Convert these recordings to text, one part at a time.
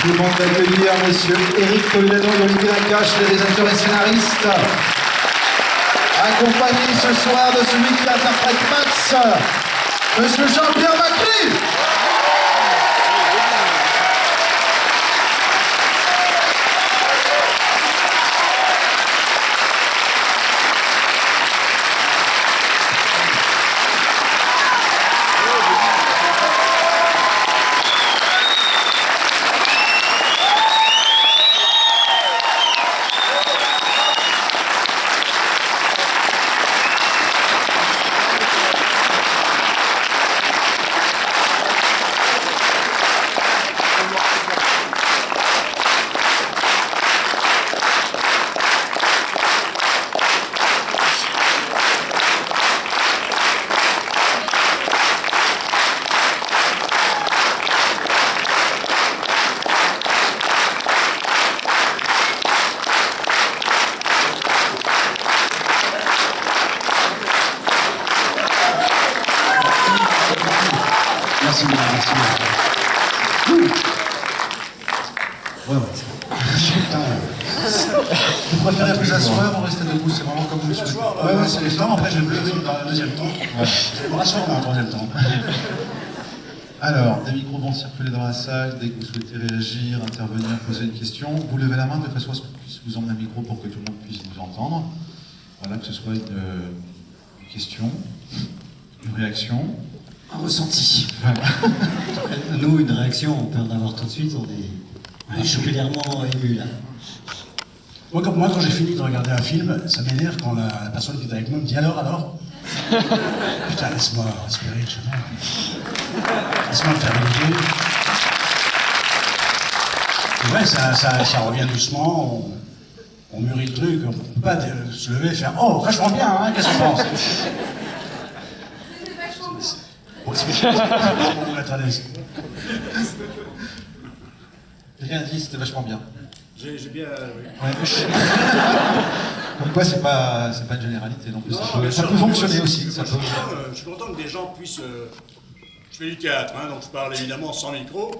Je vous demande d'accueillir monsieur Éric Toledano et Olivier Nakache, les réalisateurs et scénaristes, accompagnés ce soir de celui qui interprète Max, monsieur Jean-Pierre Macri. Merci. Vous préférez vous asseoir ou rester debout? C'est vraiment comme vous le souhaitez. Ouais, c'est les flammes. Après, je vais me lever dans le deuxième temps. Ouais. Je vais me rasseoir dans le troisième temps. Alors, des micros vont circuler dans la salle. Dès que vous souhaitez réagir, intervenir, poser une question, vous levez la main de façon à ce qu'on puisse vous emmener un micro pour que tout le monde puisse vous entendre. Voilà, que ce soit une question, une réaction. Un ressenti. Voilà. Nous, une réaction, on peut en avoir tout de suite, on est particulièrement ému là. Moi, quand j'ai fini de regarder un film, ça m'énerve quand la personne qui est avec moi me dit alors Putain, laisse-moi respirer, je sais pas. Laisse-moi me faire une idée. C'est vrai, ça revient doucement, on mûrit le truc, on peut pas se lever et faire oh, vachement bien, hein, qu'est-ce que tu penses? Bon, c'est pour vous mettre à l'aise. J'ai rien dit, c'était vachement bien. J'ai bien. Oui. Ouais. Comme quoi, c'est pas une généralité non plus. Ça peut fonctionner aussi. Ça peut... Je suis content que des gens puissent. Je fais du théâtre, hein, donc je parle évidemment sans micro.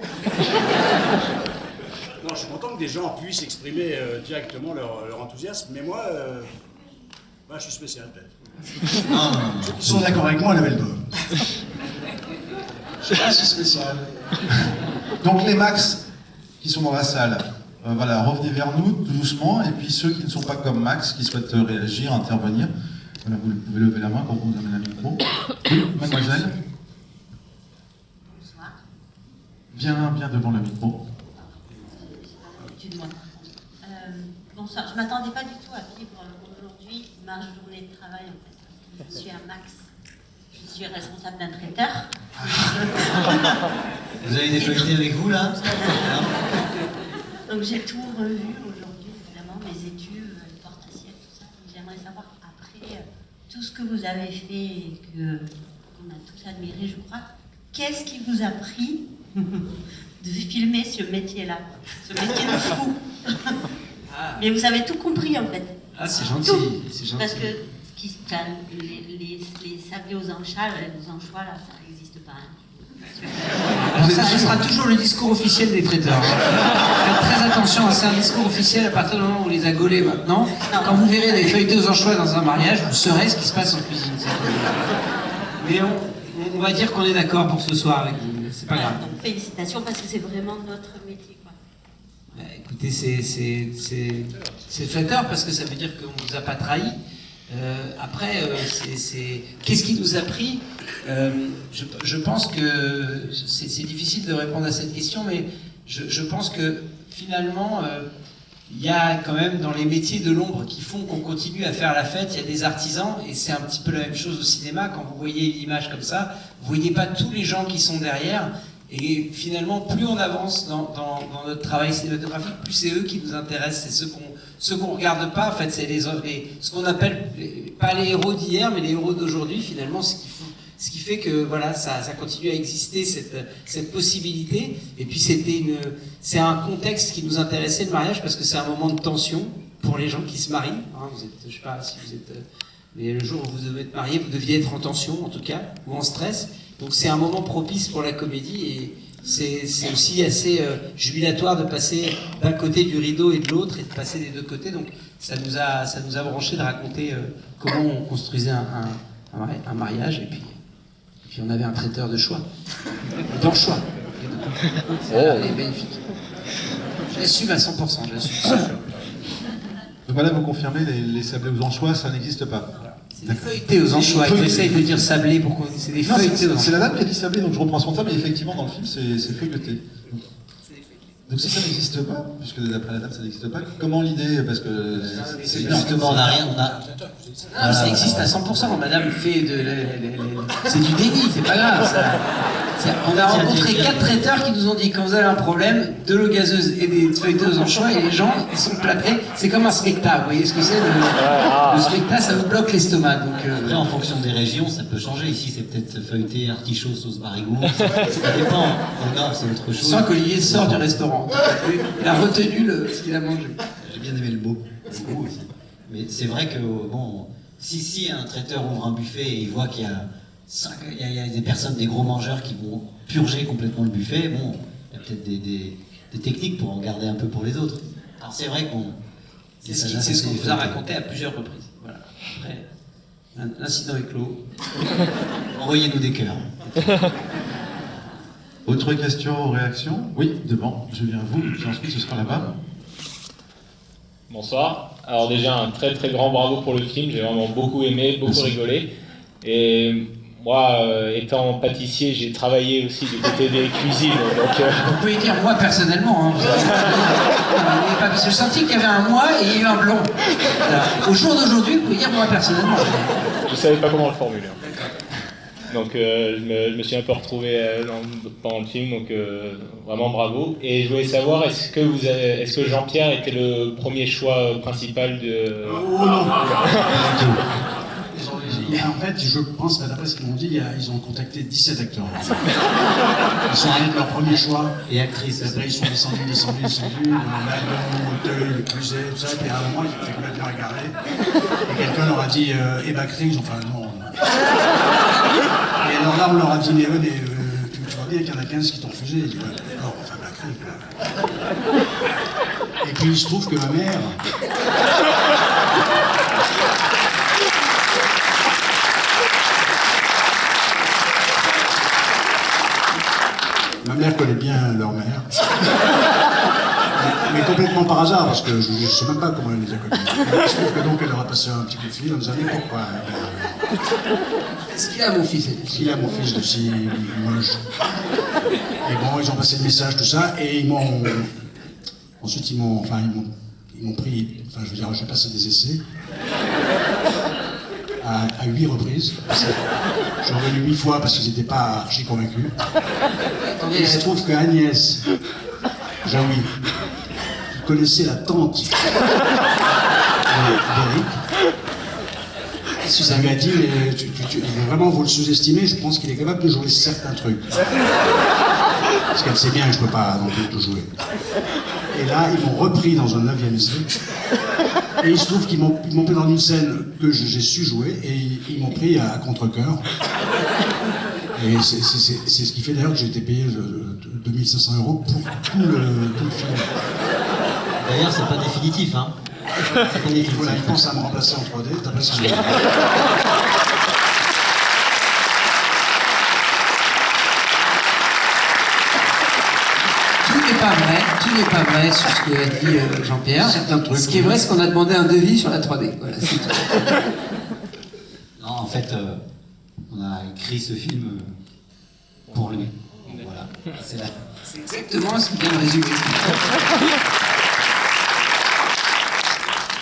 Non, je suis content que des gens puissent exprimer directement leur enthousiasme, mais moi, je suis spécial peut-être. Ceux qui sont d'accord avec moi, levez le doigt. Je sais pas si c'est spécial. Donc les Max qui sont dans la salle, voilà, revenez vers nous tout doucement, et puis ceux qui ne sont pas comme Max, qui souhaitent réagir, intervenir, voilà, vous pouvez lever la main quand on vous amène un micro. Oui, mademoiselle. Bonsoir. Bien devant le micro. Excuse-moi. Bonsoir. Je ne m'attendais pas du tout à vivre aujourd'hui ma journée de travail en fait. Je suis à Max. Je suis responsable d'un traiteur. Vous avez des feuilletés avec vous là? Donc j'ai tout revu aujourd'hui, évidemment, mes études, le porte-assiette, tout ça. Donc j'aimerais savoir après tout ce que vous avez fait et qu'on a tous admiré, je crois. Qu'est-ce qui vous a pris de filmer ce métier-là, ce métier de fou? Mais vous avez tout compris en fait. Ah, c'est gentil, c'est gentil. Parce que les sablés aux anchois, là, ça n'existe pas. Hein. Alors ça sera toujours le discours officiel des traiteurs. Faites très attention, c'est un discours officiel à partir du moment où on les a gaulés maintenant. Quand vous verrez des feuilletés aux anchois dans un mariage, vous saurez ce qui se passe en cuisine. Mais on va dire qu'on est d'accord pour ce soir avec vous, c'est pas grave. Donc félicitations parce que c'est vraiment notre métier, quoi. Écoutez, c'est flatteur parce que ça veut dire qu'on ne vous a pas trahi. Après, qu'est-ce qui nous a pris? Je pense que c'est difficile de répondre à cette question, mais je pense que finalement, il y a quand même dans les métiers de l'ombre qui font qu'on continue à faire la fête, il y a des artisans, et c'est un petit peu la même chose au cinéma. Quand vous voyez une image comme ça, vous voyez pas tous les gens qui sont derrière. Et finalement, plus on avance dans notre travail cinématographique, plus c'est eux qui nous intéressent, c'est ceux qu'on regarde pas. En fait, c'est ce qu'on appelle pas les héros d'hier, mais les héros d'aujourd'hui. Finalement, ce qui fait que voilà, ça continue à exister cette possibilité. Et puis c'est un contexte qui nous intéressait, le mariage, parce que c'est un moment de tension pour les gens qui se marient. Hein, je sais pas si vous êtes, mais le jour où vous devez être marié, vous deviez être en tension en tout cas, ou en stress. Donc c'est un moment propice pour la comédie c'est aussi assez jubilatoire de passer d'un côté du rideau et de l'autre et de passer des deux côtés. Donc ça nous a branché de raconter comment on construisait un mariage et puis on avait un traiteur de choix. Dans le choix. Elle est magnifique. J'assume à 100%, j'assume. Donc voilà, vous confirmez, les sablés aux anchois, ça n'existe pas. C'est des feuilletés aux anchois. J'essaye de dire sablé pourquoi c'est des feuilletés aux anchois. C'est la dame qui a dit sablé, donc je reprends son terme, mais effectivement, dans le film, c'est feuilleté. Donc si ça n'existe pas, puisque d'après la dame ça n'existe pas, comment l'idée, parce que C'est justement, on n'a rien, Ah, ça existe à 100%. Madame fait c'est du déni, c'est pas grave. On a rencontré 4 traiteurs qui nous ont dit quand vous avez un problème, de l'eau gazeuse et des feuilleteuses en choix, et les gens ils sont plâtrés. C'est comme un spectacle. Vous voyez ce que c'est le spectacle, ça vous bloque l'estomac. Donc Après, en fonction des régions, ça peut changer. Ici, c'est peut-être feuilleté, artichaut, sauce barigou. Ça dépend. Au nord, c'est autre chose. Sans qu'Olivier sort du restaurant. Il a retenu ce qu'il a mangé. J'ai bien aimé le mot. Beaucoup aussi. Mais c'est vrai que, bon, si un traiteur ouvre un buffet et il voit qu'il y a des personnes, des gros mangeurs qui vont purger complètement le buffet, bon, il y a peut-être des techniques pour en garder un peu pour les autres. Alors c'est vrai qu'on... C'est ce qu'on vous a raconté à plusieurs reprises. Voilà. Après, l'incident est clos. Envoyez-nous des cœurs. Autre question ou réaction? Oui, devant, je viens à vous, puis ensuite ce sera là-bas. Bonsoir. Alors déjà, un très très grand bravo pour le film. J'ai vraiment beaucoup aimé, beaucoup rigolé. Et moi, étant pâtissier, j'ai travaillé aussi du côté des cuisines. Donc, Vous pouvez dire moi personnellement. Hein, parce que je sentis qu'il y avait un moi et il y a eu un blanc. Alors, au jour d'aujourd'hui, vous pouvez dire moi personnellement. je ne savais pas comment le formuler. Donc je me suis un peu retrouvé pendant le film, donc vraiment bravo. Et je voulais savoir, est-ce que Jean-Pierre était le premier choix principal de... Oh non. En fait, je pense, d'après ce qu'ils m'ont dit, ils ont contacté 17 acteurs. Ils sont allés de leur premier choix. Et actrices. Après, ils sont descendus. L'Albon, Auteuil, le Cluzet, tout ça. Puis à un moment, ils étaient complètement égarés. Et quelqu'un leur a dit Eva Cris, enfin non. Et alors là, on leur a dit mais tu vois bien qu'il y en a 15 qui t'ont refusé. Ils disent ouais, d'accord, enfin Eva Cris. Et puis il se trouve que ma mère. Ma mère connaît bien leur mère. Mais complètement par hasard, parce que je ne sais même pas comment elle les a connus. Il se trouve que donc elle leur a passé un petit coup de fil, en disant mais pourquoi Est-ce qu'il a mon fils? il a mon fils de si moche. Et bon, ils ont passé le message, tout ça, et ils m'ont. Ensuite, ils m'ont pris. Enfin, je veux dire, j'ai passé des essais. À 8 reprises. Je suis revenu 8 fois parce qu'ils n'étaient pas archi convaincus. Et il se trouve que Agnès Jaoui, qui connaissait la tante d'Éric, elle m'a dit mais vraiment vous le sous-estimez, je pense qu'il est capable de jouer certains trucs. Parce qu'elle sait bien que je ne peux pas non plus tout jouer. Et là, ils m'ont repris dans un 9e essai. Et il se trouve qu'ils m'ont pris dans une scène que j'ai su jouer et ils m'ont pris à contre-cœur. Et c'est ce qui fait d'ailleurs que j'ai été payé 2500 € pour tout le film. D'ailleurs, c'est pas définitif, hein. C'est pas définitif. Voilà, ils pensent à me remplacer en 3D, t'as pas ça. Tout n'est pas vrai sur ce que a dit Jean-Pierre. Ce qui est vrai, c'est qu'on a demandé un devis sur la 3D. Voilà, c'est tout. Non, en fait, on a écrit ce film pour lui. Voilà. C'est exactement ce qui vient de résumer.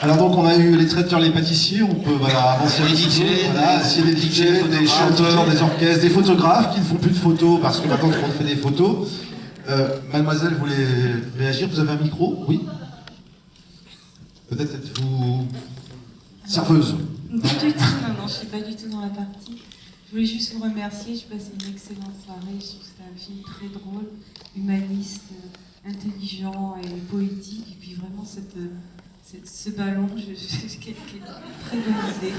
Alors donc on a eu les traiteurs, les pâtissiers, on peut avancer Les un petit DJ, peu, voilà, s'il y a des DJ, des chanteurs, des orchestres, des photographes qui ne font plus de photos parce que maintenant tout le monde fait des photos. Mademoiselle voulait réagir, vous avez un micro? Oui? Peut-être êtes-vous serveuse? Pas du tout, non, je suis pas du tout dans la partie. Je voulais juste vous remercier, je passé une excellente soirée, je trouve que c'était un film très drôle, humaniste, intelligent et poétique, et puis vraiment ce ballon, quelle très bonne idée.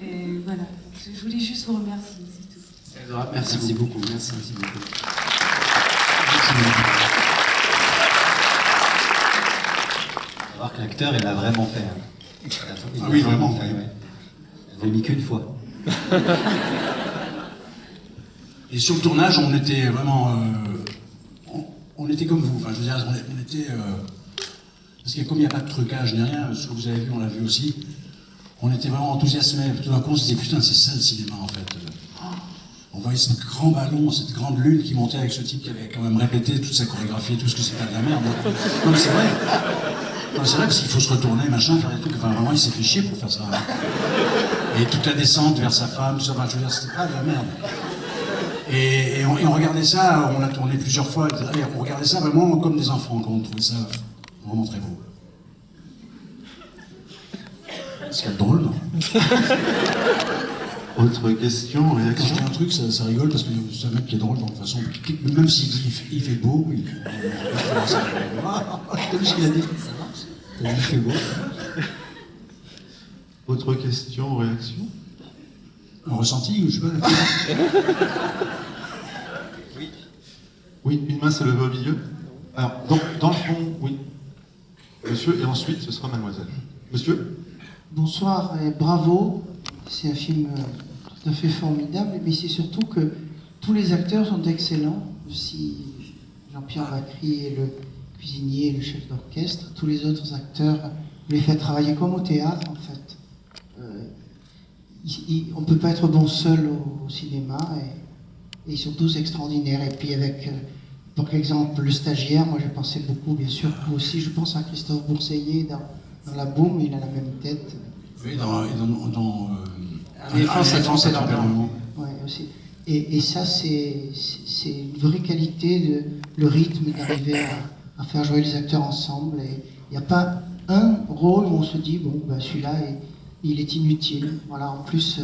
Et voilà, je voulais juste vous remercier, c'est tout. Merci beaucoup. Merci beaucoup. Faut voir que l'acteur, il l'a vraiment fait. Hein. Il Ah l'a oui, vraiment. fait, ouais. Il l'a mis qu'une fois. Et sur le tournage, on était vraiment... on était comme vous. Enfin, je veux dire, on était... parce que comme il n'y a pas de trucage ni rien, ce que vous avez vu, on l'a vu aussi, on était vraiment enthousiasmés. Tout d'un coup, on se disait, putain, c'est ça le cinéma, en fait. On voyait ce grand ballon, cette grande lune qui montait avec ce type qui avait quand même répété toute sa chorégraphie et tout ce que c'était de la merde. Non, mais c'est vrai. Non, c'est vrai, parce qu'il faut se retourner, machin, faire des trucs. Enfin, vraiment, il s'est fait chier pour faire ça. Et toute la descente vers sa femme, tout ça, enfin, je veux dire, c'était pas de la merde. Et on regardait ça, on l'a tourné plusieurs fois, et on regardait ça vraiment comme des enfants, quand on trouvait ça vraiment très beau. C'est qu'il y a de drôle, non? Autre question, Quand réaction? je dis un truc, ça rigole parce que c'est un mec qui est drôle, de toute façon, même s'il dit il fait beau, il t'as vu ce qu'il a dit? Ça marche. T'as vu, il fait beau. Autre question, réaction? Un ressenti, ou je sais pas. Oui, une main s'est levée au milieu. Alors, dans le fond, oui. Monsieur, et ensuite, ce sera mademoiselle. Monsieur? Bonsoir et bravo. C'est un film tout à fait formidable, mais c'est surtout que tous les acteurs sont excellents. Aussi Jean-Pierre Bacry est le cuisinier, le chef d'orchestre. Tous les autres acteurs, vous les faites travailler comme au théâtre, en fait. On ne peut pas être bon seul au cinéma, et ils sont tous extraordinaires. Et puis avec, par exemple, le stagiaire, moi j'ai pensé beaucoup, bien sûr, vous aussi, je pense à Christophe Bourseillet dans La Boum, il a la même tête. Oui, dans Défense et tempérament. Ouais, aussi. Et ça, c'est une vraie qualité, le rythme d'arriver à faire jouer les acteurs ensemble. Et il n'y a pas un rôle où on se dit, bon, ben, celui-là, il est inutile. Voilà, en plus,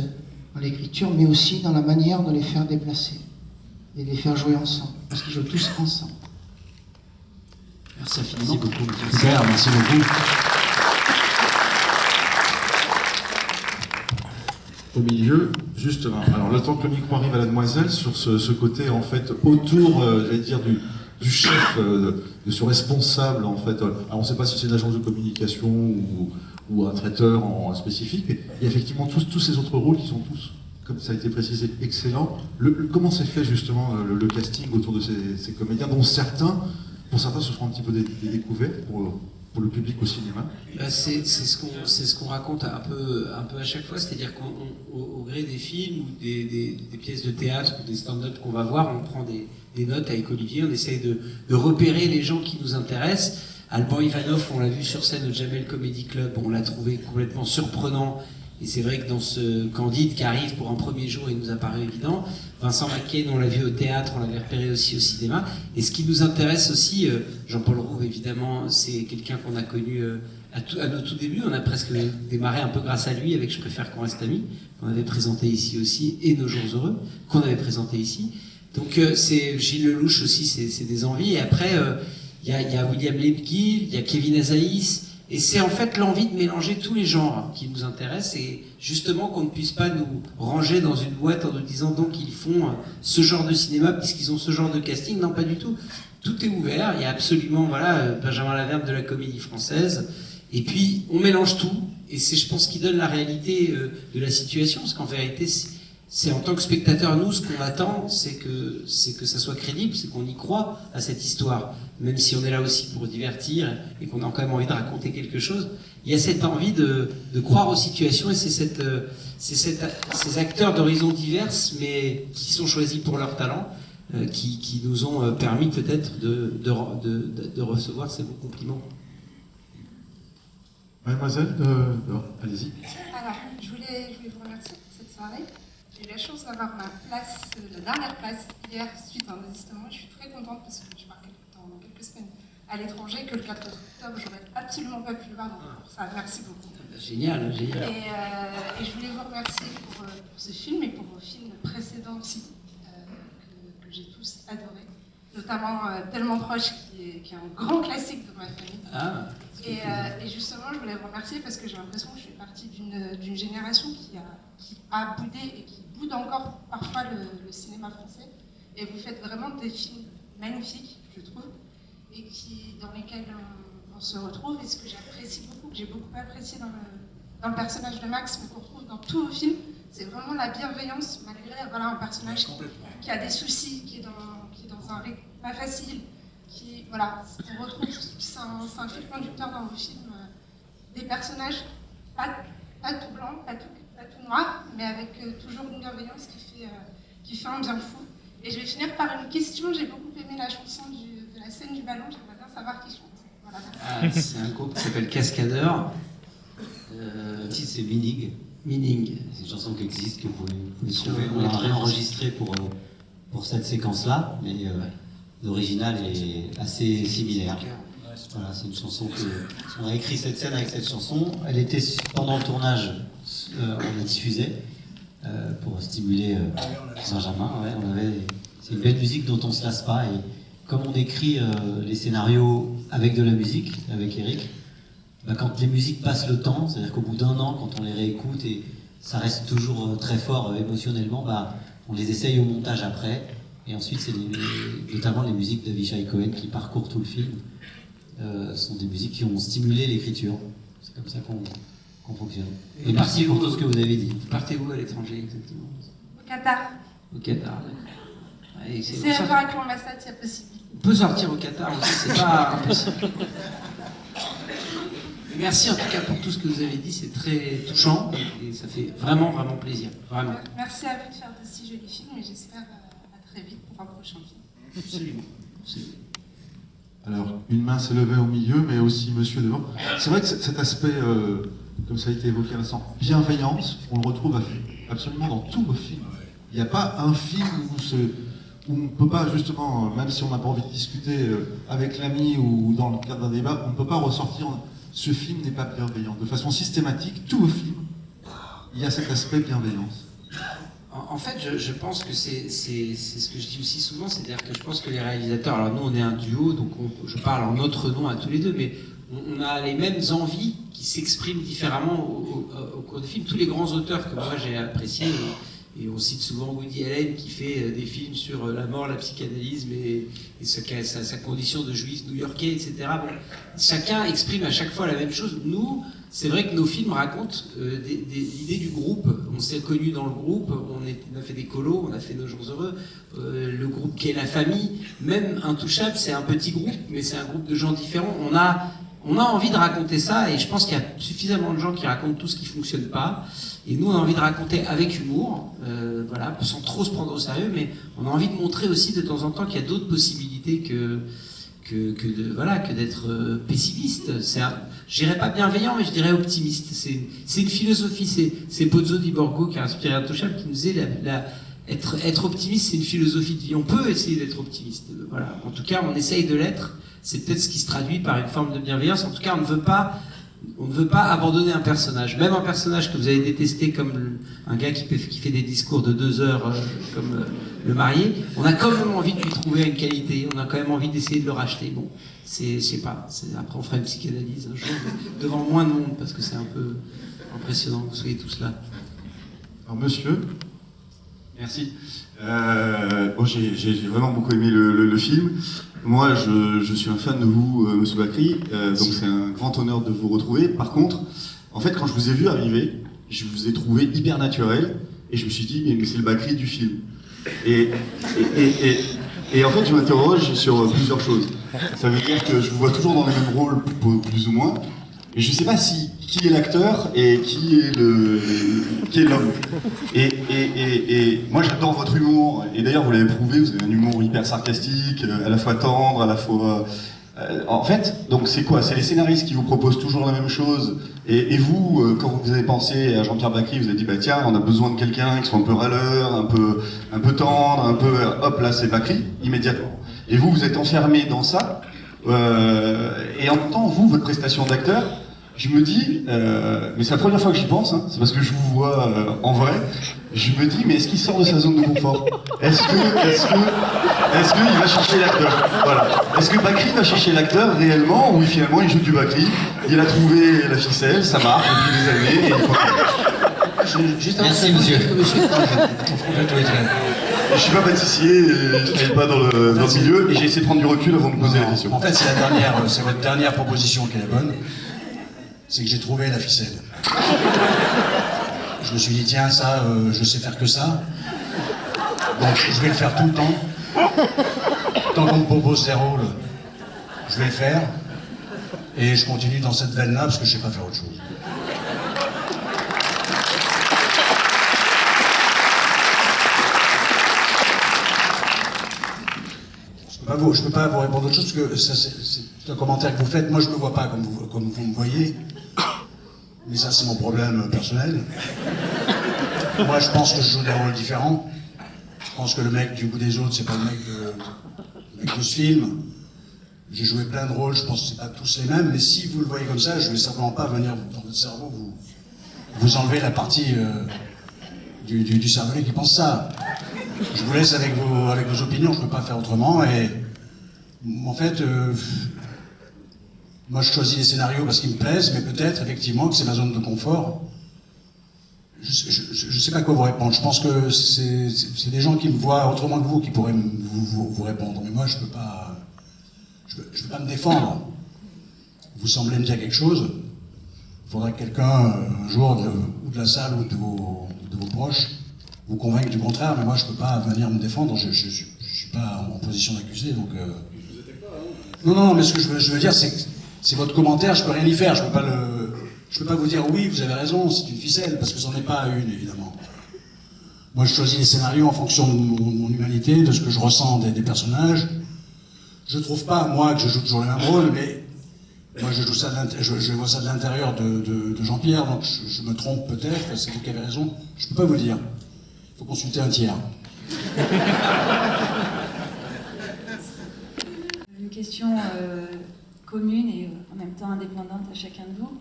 dans l'écriture, mais aussi dans la manière de les faire déplacer et de les faire jouer ensemble, parce qu'ils jouent tous ensemble. Merci infiniment. Merci beaucoup. Super, merci beaucoup. Au milieu, justement. Alors, le temps que le micro arrive à la demoiselle, sur ce côté, en fait, autour, j'allais dire, du chef, de ce responsable, en fait. Alors, on ne sait pas si c'est une agence de communication ou un traiteur en spécifique, mais il y a effectivement tous ces autres rôles qui sont tous, comme ça a été précisé, excellents. Comment s'est fait, justement, le casting autour de ces comédiens, dont certains, pour certains, ce seront un petit peu des découvertes pour le public au cinéma? C'est ce qu'on raconte un peu à chaque fois, c'est-à-dire qu'au gré des films ou des pièces de théâtre ou des stand-up qu'on va voir, on prend des notes avec Olivier, on essaye de repérer les gens qui nous intéressent. Alban Ivanov, on l'a vu sur scène au Jamel Comedy Club, on l'a trouvé complètement surprenant. Et c'est vrai que dans ce Candide qui arrive pour un premier jour, il nous a paru évident. Vincent Mackayen, on l'a vu au théâtre, on l'avait repéré aussi au cinéma. Et ce qui nous intéresse aussi, Jean-Paul Rouve, évidemment, c'est quelqu'un qu'on a connu à nos tout débuts. On a presque démarré un peu grâce à lui avec Je préfère qu'on reste amis, qu'on avait présenté ici aussi, et Nos jours heureux, qu'on avait présenté ici. Donc c'est Gilles Lelouch aussi, c'est des envies. Et après, il y a William Lebguil, il y a Kevin Azaïs. Et c'est en fait l'envie de mélanger tous les genres qui nous intéressent, et justement qu'on ne puisse pas nous ranger dans une boîte en nous disant donc ils font ce genre de cinéma puisqu'ils ont ce genre de casting. Non, pas du tout. Tout est ouvert. Il y a absolument, voilà, Benjamin Laverne de la Comédie Française. Et puis on mélange tout. Et c'est, je pense, qui donne la réalité de la situation, parce qu'en vérité, c'est en tant que spectateur, nous, ce qu'on attend, c'est que ça soit crédible, c'est qu'on y croit à cette histoire. Même si on est là aussi pour divertir et qu'on a quand même envie de raconter quelque chose, il y a cette envie de croire aux situations, et c'est ces acteurs d'horizons diverses, mais qui sont choisis pour leur talent, qui nous ont permis peut-être de recevoir ces beaux compliments. Mademoiselle, allez-y. Alors, je voulais vous remercier pour cette soirée. J'ai eu la chance d'avoir ma place, la dernière place, hier, suite à un désistement. Je suis très contente parce que je pars dans quelques semaines à l'étranger, que le 4 octobre, j'aurais absolument pas pu le voir. Donc pour ça, merci beaucoup. Génial, génial. Et je voulais vous remercier pour ce film et pour vos films précédents aussi, que j'ai tous adorés. Notamment Tellement proche, qui est un grand classique de ma famille. Ah. Et justement, je voulais vous remercier parce que j'ai l'impression que je fais partie d'une génération qui a boudé et qui boude encore parfois le cinéma français. Et vous faites vraiment des films magnifiques, je trouve, et dans lesquels on se retrouve. Et ce que j'apprécie beaucoup, que j'ai beaucoup apprécié dans le personnage de Max, mais qu'on retrouve dans tous vos films, c'est vraiment la bienveillance, malgré un personnage qui a des soucis, qui est dans un rythme pas facile, on retrouve, c'est un fil conducteur dans vos films, des personnages pas tout blanc, pas tout noir, mais avec toujours une bienveillance qui fait un bien fou. Et je vais finir par une question. J'ai beaucoup aimé la chanson de la scène du ballon. J'aimerais bien savoir qui chante. Voilà. C'est un groupe qui s'appelle Cascadeur. Le titre c'est Meaning. Meaning. C'est une chanson qui existe, que vous pouvez trouver. On l'a réenregistrée pour cette séquence-là, mais l'original est assez similaire. Voilà, c'est une chanson on a écrit cette scène avec cette chanson. Elle était pendant le tournage, on la diffusait pour stimuler Benjamin. C'est une belle musique dont on ne se lasse pas. Et comme on écrit les scénarios avec de la musique, avec Eric, quand les musiques passent le temps, c'est-à-dire qu'au bout d'un an, quand on les réécoute et ça reste toujours très fort émotionnellement, on les essaye au montage après. Et ensuite, c'est notamment les musiques d'Avishai Cohen qui parcourent tout le film. Sont des musiques qui ont stimulé l'écriture. C'est comme ça qu'on fonctionne. Et merci pour tout ce que vous avez dit. Vous partez où à l'étranger exactement? Au Qatar. Au Qatar, d'accord. C'est à voir avec l'ambassade, c'est possible. On peut sortir au Qatar aussi, c'est pas impossible. Merci en tout cas pour tout ce que vous avez dit, c'est très touchant et ça fait vraiment, vraiment plaisir. Vraiment. Merci à vous de faire de si jolis films et j'espère à très vite pour un prochain film. Absolument. Absolument. Alors, une main s'est levée au milieu, mais aussi monsieur devant. C'est vrai que cet aspect, comme ça a été évoqué à l'instant, bienveillance, on le retrouve absolument dans tous vos films. Il n'y a pas un film où on ne peut pas, justement, même si on n'a pas envie de discuter avec l'ami ou dans le cadre d'un débat, on ne peut pas ressortir ce film n'est pas bienveillant. De façon systématique, tous vos films, il y a cet aspect bienveillance. En fait, je pense que c'est ce que je dis aussi souvent, c'est-à-dire que je pense que les réalisateurs, alors nous on est un duo, donc je parle en notre nom à tous les deux, mais on a les mêmes envies qui s'expriment différemment au cours du film. Tous les grands auteurs que moi j'ai appréciés, et on cite souvent Woody Allen qui fait des films sur la mort, la psychanalyse et sa condition de juif new-yorkais, etc. Bon, chacun exprime à chaque fois la même chose. Nous, c'est vrai que nos films racontent l'idée du groupe. On s'est connus dans le groupe, on a fait des colos, on a fait Nos Jours Heureux, le groupe qui est la famille. Même Intouchable, c'est un petit groupe, mais c'est un groupe de gens différents. On a envie de raconter ça, et je pense qu'il y a suffisamment de gens qui racontent tout ce qui fonctionne pas. Et nous, on a envie de raconter avec humour, voilà, sans trop se prendre au sérieux, mais on a envie de montrer aussi de temps en temps qu'il y a d'autres possibilités que d'être pessimiste. Je dirais pas bienveillant, mais je dirais optimiste. C'est une philosophie. C'est Pozzo di Borgo qui a inspiré Intouchable, qui nous disait être optimiste, c'est une philosophie de vie. On peut essayer d'être optimiste. Voilà. En tout cas, on essaye de l'être. C'est peut-être ce qui se traduit par une forme de bienveillance. En tout cas, on ne veut pas abandonner un personnage. Même un personnage que vous avez détesté comme un gars qui fait des discours de 2 heures comme le marié, on a quand même envie de lui trouver une qualité, on a quand même envie d'essayer de le racheter. Bon, je sais pas, après on fera une psychanalyse un jour, mais devant moins de monde, parce que c'est un peu impressionnant que vous soyez tous là. Alors monsieur. Merci. J'ai vraiment beaucoup aimé le film. Moi, je suis un fan de vous, Monsieur Bakri, donc c'est un grand honneur de vous retrouver. Par contre, en fait, quand je vous ai vu arriver, je vous ai trouvé hyper naturel, et je me suis dit, mais c'est le Bakri du film. Et en fait, je m'interroge sur plusieurs choses. Ça veut dire que je vous vois toujours dans les mêmes rôles, plus ou moins, et je ne sais pas qui est l'acteur et qui est l'homme. Et moi, j'adore votre humour, et d'ailleurs, vous l'avez prouvé, vous avez un humour hyper sarcastique, à la fois tendre, à la fois... en fait, donc c'est quoi? C'est les scénaristes qui vous proposent toujours la même chose, et vous, quand vous avez pensé à Jean-Pierre Bacri, vous avez dit, bah tiens, on a besoin de quelqu'un qui soit un peu râleur, un peu tendre, un peu... Hop, là, c'est Bacri, immédiatement. Et vous êtes enfermé dans ça, et en même temps, vous, votre prestation d'acteur, je me dis, mais c'est la première fois que j'y pense, hein, c'est parce que je vous vois en vrai, je me dis, mais est-ce qu'il sort de sa zone de confort? Est-ce qu'il va chercher l'acteur? Voilà. Est-ce que Bacri va chercher l'acteur réellement, ou finalement il joue du Bacri, il a trouvé la ficelle, ça marche depuis des années, et il faut... Merci monsieur. Je suis pas pâtissier, et je travaille pas dans le milieu, et j'ai essayé de prendre du recul avant de poser la question. En fait, c'est votre dernière proposition qui est la bonne. C'est que j'ai trouvé la ficelle. Je me suis dit, tiens, ça, je sais faire que ça. Donc, je vais le faire tout le temps. Tant qu'on me propose des rôles, je vais le faire. Et je continue dans cette veine-là parce que je sais pas faire autre chose. Je peux pas vous répondre autre chose parce que ça, c'est un commentaire que vous faites. Moi, je me vois pas comme vous me voyez. Mais ça, c'est mon problème personnel. Moi, je pense que je joue des rôles différents. Je pense que le mec du bout des autres, c'est pas le mec de ce film. J'ai joué plein de rôles, je pense que c'est pas tous les mêmes, mais si vous le voyez comme ça, je vais certainement pas venir dans votre cerveau vous enlever la partie du cerveau qui pense ça. Je vous laisse avec vos opinions, je peux pas faire autrement, et en fait, moi je choisis les scénarios parce qu'ils me plaisent, mais peut-être effectivement que c'est ma zone de confort. Je sais pas quoi vous répondre. Je pense que c'est des gens qui me voient autrement que vous qui pourraient vous répondre. Mais moi, je peux pas me défendre. Vous semblez me dire quelque chose. Il faudrait que quelqu'un, un jour, ou de la salle ou de vos proches, vous convainque du contraire. Mais moi, je peux pas venir me défendre. Je suis pas en position d'accusé. Donc, non. Mais ce que je veux dire, c'est que c'est votre commentaire. Je peux rien y faire. Je peux pas vous dire oui, vous avez raison, c'est une ficelle, parce que c'en est pas une, évidemment. Moi, je choisis les scénarios en fonction de mon humanité, de ce que je ressens des personnages. Je trouve pas, moi, que je joue toujours les mêmes rôles, mais moi, je vois ça de l'intérieur de Jean-Pierre, donc je me trompe peut-être, c'est vous qui avez raison. Je peux pas vous dire. Il faut consulter un tiers. Une question commune et en même temps indépendante à chacun de vous.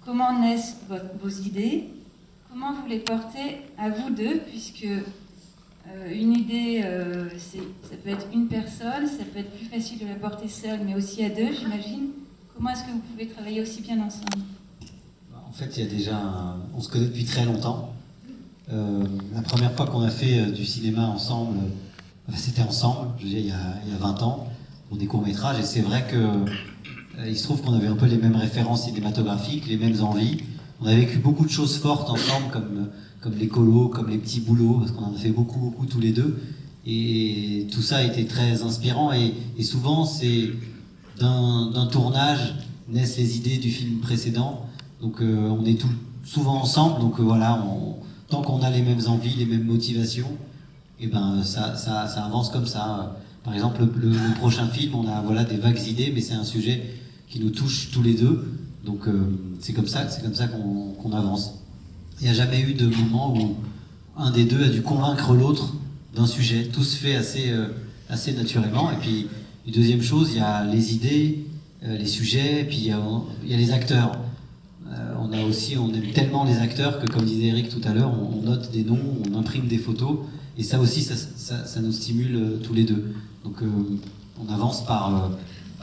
Comment naissent vos idées? Comment vous les portez à vous deux? Puisque une idée, ça peut être une personne, ça peut être plus facile de la porter seule, mais aussi à deux, j'imagine. Comment est-ce que vous pouvez travailler aussi bien ensemble? En fait, il y a déjà on se connaît depuis très longtemps. La première fois qu'on a fait du cinéma ensemble, c'était ensemble, je veux dire, il y a 20 ans, pour des courts-métrages, et c'est vrai que il se trouve qu'on avait un peu les mêmes références cinématographiques, les mêmes envies. On a vécu beaucoup de choses fortes ensemble, comme les colos, comme les petits boulots, parce qu'on en a fait beaucoup tous les deux. Et tout ça a été très inspirant. Et souvent, c'est d'un tournage naissent les idées du film précédent. Donc on est souvent ensemble. Donc voilà, tant qu'on a les mêmes envies, les mêmes motivations, et ben ça avance comme ça. Par exemple, le prochain film, on a des vagues idées, mais c'est un sujet qui nous touche tous les deux. Donc c'est comme ça qu'on avance. Il n'y a jamais eu de moment où un des deux a dû convaincre l'autre d'un sujet. Tout se fait assez naturellement. Et puis, une deuxième chose, il y a les idées, les sujets, et puis il y a les acteurs. On aime tellement les acteurs que, comme disait Eric tout à l'heure, on note des noms, on imprime des photos, et ça aussi, ça nous stimule tous les deux. Donc on avance par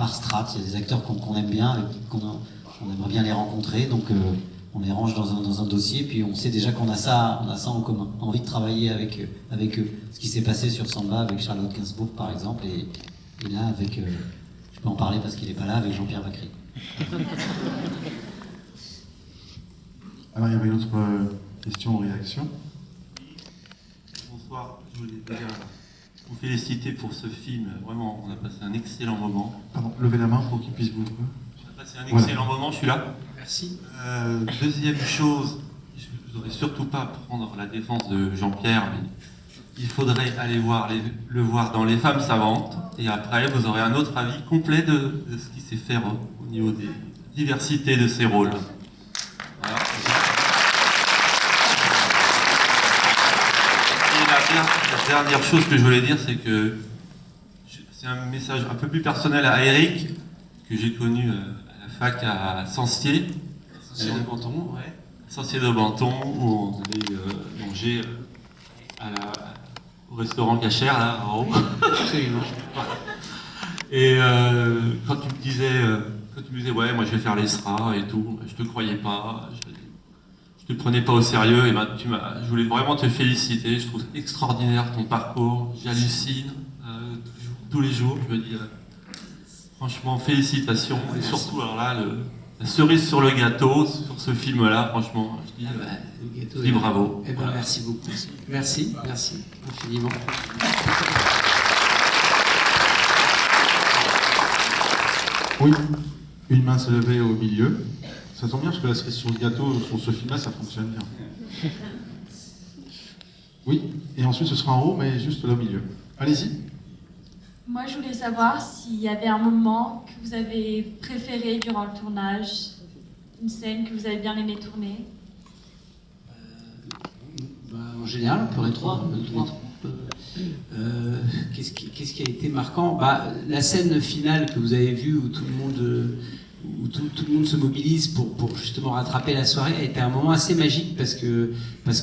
strates. Il y a des acteurs qu'on aime bien, on aimerait bien les rencontrer, donc on les range dans un dossier, puis on sait déjà qu'on a ça en commun, envie de travailler avec eux. Ce qui s'est passé sur Samba avec Charlotte Gainsbourg par exemple, et là avec, je peux en parler parce qu'il n'est pas là, avec Jean-Pierre Bacry. Alors il y avait une autre question ou réaction. Bonsoir, je voulais déjà vous féliciter pour ce film. Vraiment, on a passé un excellent moment. Pardon, levez la main pour qu'il puisse vous... On a passé un excellent moment, je suis là. Merci. Deuxième chose, je ne voudrais surtout pas prendre la défense de Jean-Pierre, mais il faudrait aller le voir dans Les Femmes Savantes, et après vous aurez un autre avis complet de ce qui s'est fait au niveau des diversités de ses rôles. Voilà. Et la dernière chose que je voulais dire, c'est que c'est un message un peu plus personnel à Eric, que j'ai connu à la fac à Sancier. Sancier de Banton, ouais. Sancier de Banton, où on allait manger au restaurant Cachère, là, en haut. Absolument. Et quand tu me disais, ouais, moi je vais faire l'ESRA et tout, je te croyais pas. je te prenais pas au sérieux, et ben je voulais vraiment te féliciter. Je trouve extraordinaire ton parcours. J'hallucine tous les jours. Je me dis, franchement, félicitations. Et surtout, alors là, la cerise sur le gâteau sur ce film-là, franchement, je dis bravo. Eh ben, Voilà. merci beaucoup. Merci infiniment. Oui, une main s'est levée au milieu. Ça tombe bien parce que la cerise sur le gâteau sur ce film-là, ça fonctionne bien. Oui, et ensuite ce sera en haut, mais juste là au milieu. Allez-y. Moi, je voulais savoir s'il y avait un moment que vous avez préféré durant le tournage, une scène que vous avez bien aimé tourner. En général, on peut les trois. Qu'est-ce qui a été marquant? La scène finale que vous avez vue où tout le monde se mobilise pour justement rattraper la soirée a été un moment assez magique parce que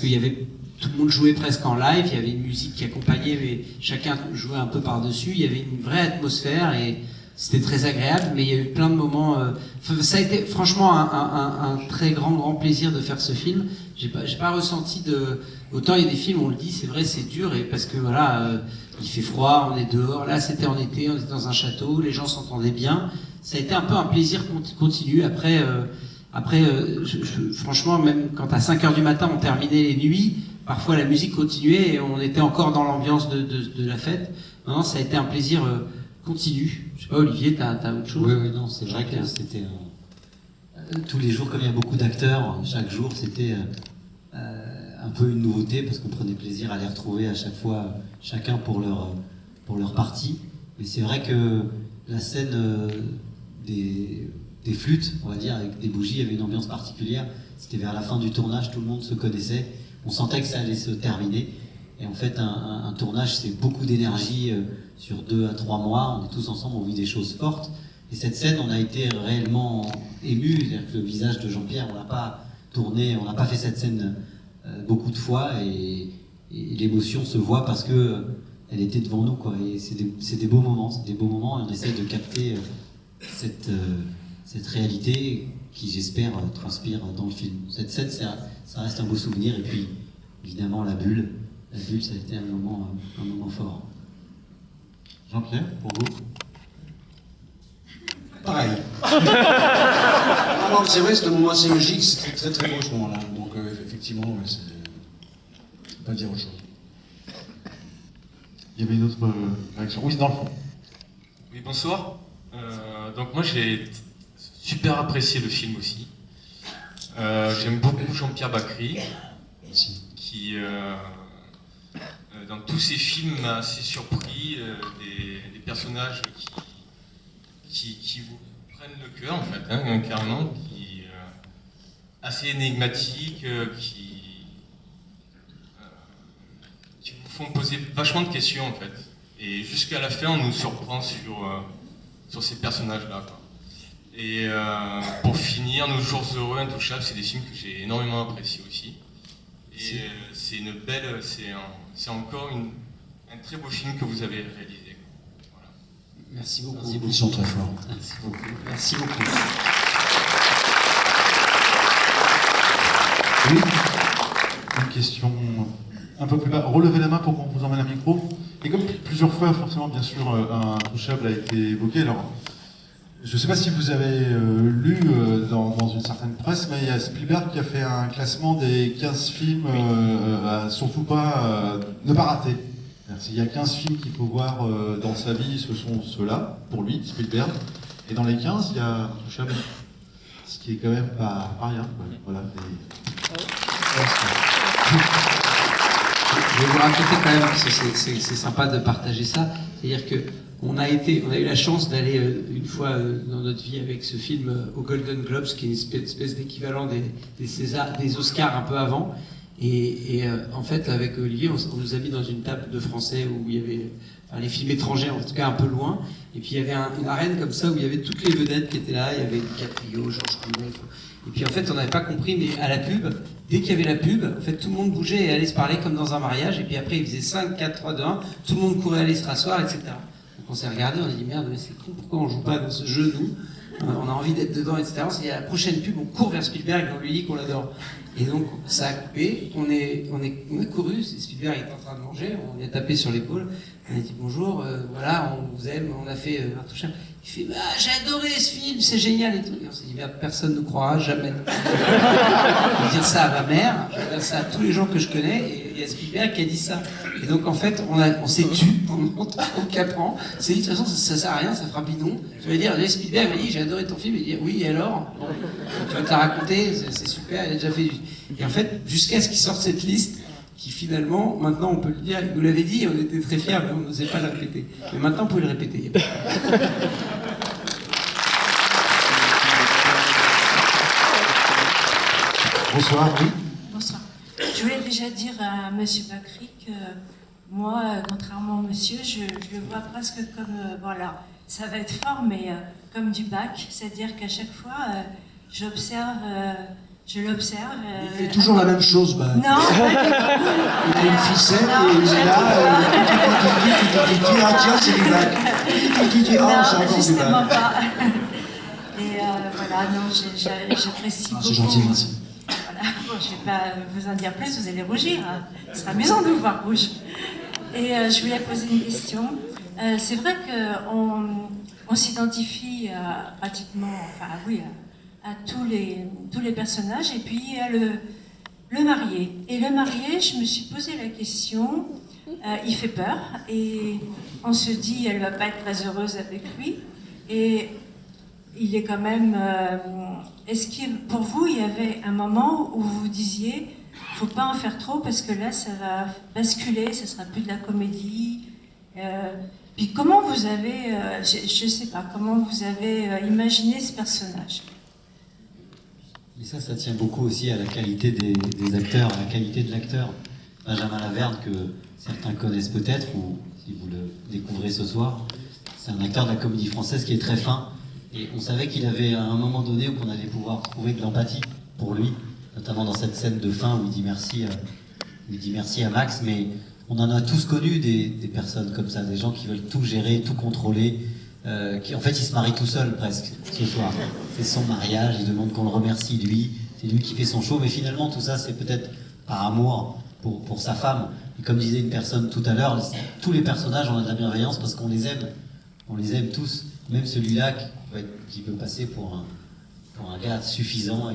il y avait tout le monde jouait presque en live, il y avait une musique qui accompagnait, mais chacun jouait un peu par-dessus, il y avait une vraie atmosphère et c'était très agréable, mais il y a eu plein de moments... ça a été franchement un très grand plaisir de faire ce film. J'ai pas ressenti de... Autant il y a des films, on le dit, c'est vrai, c'est dur, et parce que voilà, il fait froid, on est dehors, là c'était en été, on était dans un château, les gens s'entendaient bien. Ça a été un peu un plaisir continu. Après, franchement, même quand à 5h du matin on terminait les nuits, parfois la musique continuait et on était encore dans l'ambiance de la fête. Non, ça a été un plaisir continu. Je sais pas, Olivier, t'as autre chose? Oui, non, c'est vrai que c'était tous les jours, comme il y a beaucoup d'acteurs, chaque jour c'était un peu une nouveauté parce qu'on prenait plaisir à les retrouver à chaque fois, chacun pour leur partie. Mais c'est vrai que la scène des flûtes, on va dire, avec des bougies, il y avait une ambiance particulière. C'était vers la fin du tournage, tout le monde se connaissait. On sentait que ça allait se terminer. Et en fait, un tournage, c'est beaucoup d'énergie sur 2 à 3 mois. On est tous ensemble, on vit des choses fortes. Et cette scène, on a été réellement émus. C'est-à-dire que le visage de Jean-Pierre, on l'a pas tourné, on n'a pas fait cette scène beaucoup de fois. Et l'émotion se voit parce que elle était devant nous, quoi. Et c'est des beaux moments, et on essaie de capter cette réalité qui, j'espère, transpire dans le film. Cette scène, ça reste un beau souvenir. Et puis, évidemment, la bulle, ça a été un moment fort. Jean-Pierre, pour vous? Pareil. Non, c'est vrai, c'est un moment assez magique, c'était très très beau ce moment-là. Donc effectivement, ouais, je ne peux pas dire autre chose. Il y avait une autre réaction. Oui, dans le fond. Oui, bonsoir. Donc moi j'ai super apprécié le film aussi. J'aime beaucoup Jean-Pierre Bacri, qui dans tous ses films m'a assez surpris, des personnages qui vous prennent le cœur en fait, hein, carrément, qui assez énigmatiques, qui vous font poser vachement de questions en fait. Et jusqu'à la fin, on nous surprend sur ces personnages-là. Et pour finir, Nos jours heureux, Intouchables, c'est des films que j'ai énormément appréciés aussi. Et c'est une belle, c'est encore un très beau film que vous avez réalisé. Voilà. Merci beaucoup. Ils sont très forts. Merci beaucoup. Merci beaucoup. Oui. Une question un peu plus bas. Relevez la main pour qu'on vous emmène un micro. Et comme plusieurs fois, forcément, bien sûr, un Intouchable a été évoqué. Alors, je ne sais pas si vous avez lu dans une certaine presse, mais il y a Spielberg qui a fait un classement des 15 films, surtout pas, ne pas rater. Il y a 15 films qu'il faut voir dans sa vie, ce sont ceux-là, pour lui, Spielberg. Et dans les 15, il y a Intouchable. Ce qui est quand même pas rien. Voilà. Je vais vous raconter quand même, parce que c'est sympa de partager ça. C'est-à-dire que on a eu la chance d'aller une fois dans notre vie avec ce film au Golden Globes, qui est une espèce d'équivalent des César, des Oscars un peu avant. Et en fait, avec Olivier, on nous a mis dans une table de français où il y avait les films étrangers, en tout cas un peu loin. Et puis il y avait une arène comme ça où il y avait toutes les vedettes qui étaient là. Il y avait DiCaprio, Georges Clooney. Et puis en fait, on n'avait pas compris, mais à la pub, dès qu'il y avait la pub, en fait, tout le monde bougeait et allait se parler comme dans un mariage. Et puis après, il faisait 5, 4, 3, 2, 1. Tout le monde courait aller se rasseoir, etc. Donc on s'est regardé, on a dit merde, mais c'est con, pourquoi on joue pas dans ce jeu, nous? on a envie d'être dedans, etc. On s'est dit, à la prochaine pub, on court vers Spielberg et on lui dit qu'on l'adore. Et donc, ça a coupé, on a couru, Spielberg était en train de manger, on lui a tapé sur l'épaule, on a dit bonjour, voilà, on vous aime, on a fait un toucher. Il fait, bah, j'ai adoré ce film, c'est génial et tout. Et on s'est dit, merde, personne ne nous croira jamais. Je vais dire ça à ma mère, je vais dire ça à tous les gens que je connais, et il y a Spielberg qui a dit ça. Et donc, en fait, on s'est tu pendant 4 ans, on s'est dit, de toute façon, ça sert à rien, ça fera bidon. Je vais dire, Spielberg m'a dit, j'ai adoré ton film, il dit, oui, et alors? Bon, tu vas te la raconter, c'est super, il a déjà fait du... Et en fait, jusqu'à ce qu'il sorte cette liste, qui finalement, maintenant on peut le dire, il nous l'avait dit, on était très fiers, mais on n'osait pas le répéter. Mais maintenant, on peut le répéter. Bonsoir, oui. Bonsoir. Je voulais déjà dire à Monsieur Bacri que moi, contrairement à Monsieur, je le vois presque comme, voilà, ça va être fort, mais comme du bac, c'est-à-dire qu'à chaque fois, je l'observe. Il fait toujours la même chose, bah. Non. Il a une ficelle et il est là, il dit, ah tiens, c'est du bac. Il dit, ah, c'est encore du bac. Pas. Et voilà, non, j'apprécie beaucoup. C'est gentil, merci. Voilà, bon, je ne vais pas vous en dire plus, vous allez rougir. Hein. Ce sera amusant de vous voir rouge. Et je voulais poser une question. C'est vrai qu'on s'identifie pratiquement, enfin oui, à tous les personnages, et puis il y a le marié. Et le marié, je me suis posé la question, il fait peur, et on se dit, elle ne va pas être très heureuse avec lui, et il est quand même... est-ce que pour vous, il y avait un moment où vous disiez, il ne faut pas en faire trop, parce que là, ça va basculer, ça ne sera plus de la comédie. Puis comment vous avez, je ne sais pas, comment vous avez imaginé ce personnage? Et ça tient beaucoup aussi à la qualité des acteurs, à la qualité de l'acteur. Benjamin Laverne, que certains connaissent peut-être, ou si vous le découvrez ce soir, c'est un acteur de la comédie française qui est très fin. Et on savait qu'il avait, à un moment donné, où qu'on allait pouvoir trouver de l'empathie pour lui, notamment dans cette scène de fin où il dit merci à Max, mais on en a tous connu des personnes comme ça, des gens qui veulent tout gérer, tout contrôler, qui en fait il se marie tout seul presque ce soir. C'est son mariage, il demande qu'on le remercie lui, c'est lui qui fait son show, mais finalement tout ça c'est peut-être par amour pour sa femme. Et comme disait une personne tout à l'heure, tous les personnages ont de la bienveillance parce qu'on les aime tous, même celui-là qui peut passer pour un gars suffisant,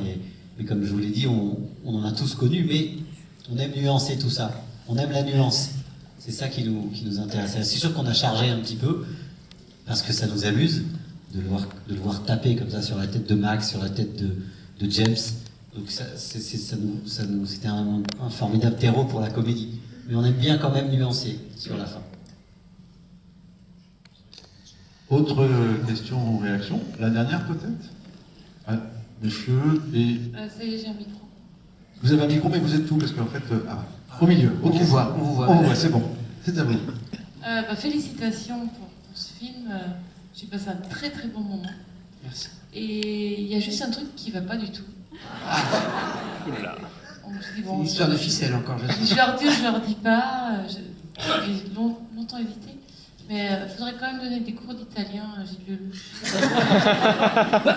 mais comme je vous l'ai dit, on en a tous connu, mais on aime nuancer tout ça, on aime la nuance, c'est ça qui nous intéresse. C'est sûr qu'on a chargé un petit peu, parce que ça nous amuse de le voir taper comme ça sur la tête de Max, sur la tête de James. Donc c'était un formidable terreau pour la comédie. Mais on aime bien quand même nuancer sur la fin. Autre question ou réaction? La dernière peut-être? Ouais, monsieur et... Ça y est, j'ai un micro. Vous avez un micro, mais vous êtes où? Parce qu'en fait... au milieu. On Okay. vous voit. On vous voit, c'est bon. C'est à vous. Félicitations pour ce film. J'ai passé un très très bon moment. Merci. Et il y a juste un truc qui ne va pas du tout. Oula. C'est une histoire de ficelle encore. Je leur dis ou je leur dis pas. J'ai longtemps hésité. Mais il faudrait quand même donner des cours d'italien à Gilles Lelouch.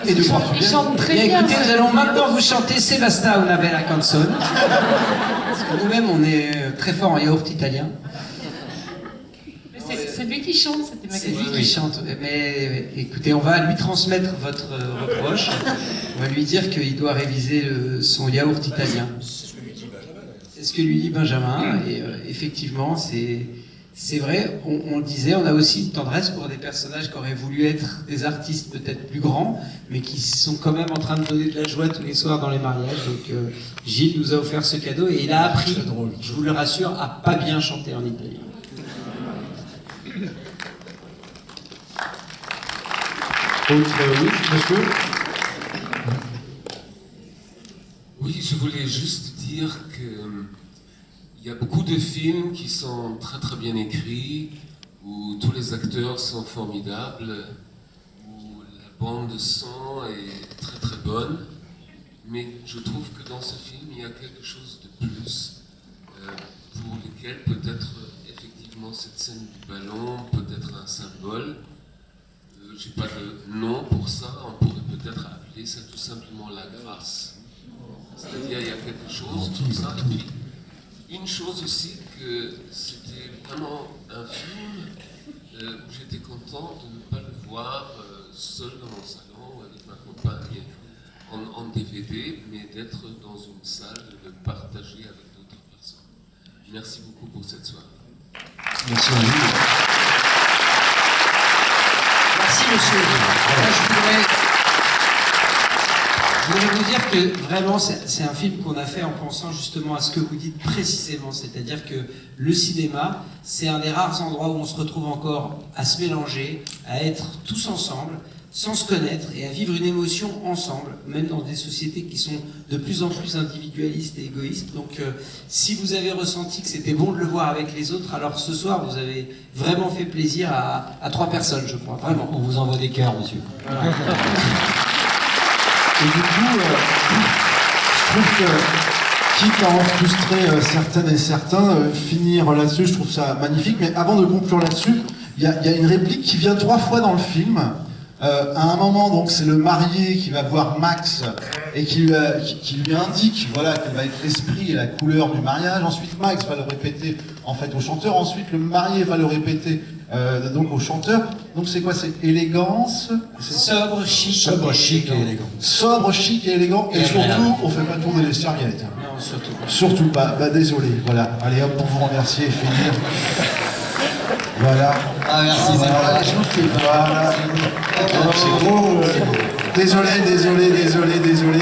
Et de portugais. Ils chantent très bien. Écoutez, nous allons maintenant vous chanter Sebasta una bella canzone. Parce que nous-mêmes, on est très fort en yaourt italien. C'est lui qui chante, c'était ma question. C'est lui qui chante. Mais écoutez, on va lui transmettre votre reproche. On va lui dire qu'il doit réviser son yaourt italien. C'est ce que lui dit Benjamin. Et effectivement, c'est vrai, on le disait, on a aussi une tendresse pour des personnages qui auraient voulu être des artistes peut-être plus grands, mais qui sont quand même en train de donner de la joie tous les soirs dans les mariages. Donc Gilles nous a offert ce cadeau et il a appris, je vous le rassure, à pas bien chanter en italien. Oui, monsieur? Oui, je voulais juste dire que il y a beaucoup de films qui sont très très bien écrits, où tous les acteurs sont formidables, où la bande de son est très très bonne, mais je trouve que dans ce film il y a quelque chose de plus, pour lequel peut-être effectivement cette scène du ballon peut être un symbole. j'ai pas de nom pour ça, on pourrait peut-être appeler ça tout simplement la grâce. C'est-à-dire, il y a quelque chose comme ça. Et puis, une chose aussi, que c'était vraiment un film où j'étais content de ne pas le voir seul dans mon salon ou avec ma compagne en DVD, mais d'être dans une salle, de le partager avec d'autres personnes. Merci beaucoup pour cette soirée. Merci à vous. Merci monsieur. Là, je voudrais vous dire que vraiment c'est un film qu'on a fait en pensant justement à ce que vous dites précisément, c'est-à-dire que le cinéma, c'est un des rares endroits où on se retrouve encore à se mélanger, à être tous ensemble, sans se connaître et à vivre une émotion ensemble, même dans des sociétés qui sont de plus en plus individualistes et égoïstes. Donc si vous avez ressenti que c'était bon de le voir avec les autres, alors ce soir vous avez vraiment fait plaisir à 3 personnes, je crois, vraiment. On vous envoie des cœurs, monsieur. Voilà. Et du coup, je trouve que, quitte à en frustrer certaines et certains, finir là-dessus, je trouve ça magnifique. Mais avant de conclure là-dessus, il y a une réplique qui vient 3 fois dans le film. À un moment, donc, c'est le marié qui va voir Max et qui lui indique, voilà, quel va être l'esprit et la couleur du mariage. Ensuite, Max va le répéter, en fait, au chanteur. Ensuite, le marié va le répéter, donc, au chanteur. Donc, c'est quoi? C'est élégance. Sobre, chic. Sobre, chic et élégant. Sobre, chic et élégant. Et surtout, on fait pas tourner les serviettes. Non, surtout pas. Surtout pas. Bah, désolé. Voilà. Allez, hop, pour vous remercier et finir. Voilà. Ah, merci, voilà. Voilà. Désolé.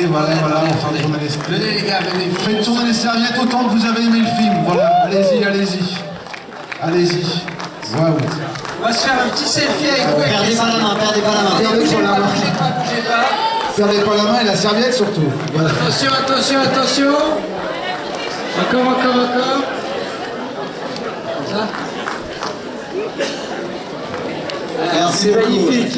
Voilà, on fait tourner les serviettes. Venez, les gars, venez. Faites tourner les serviettes autant que vous avez aimé le film. Voilà. Allez-y. Waouh. On va se faire un petit selfie avec vous. Perdez pas la main. Bougez pas. Perdez pas la main et la serviette surtout. Voilà. Attention. Encore. Comme ça. Merci, c'est magnifique.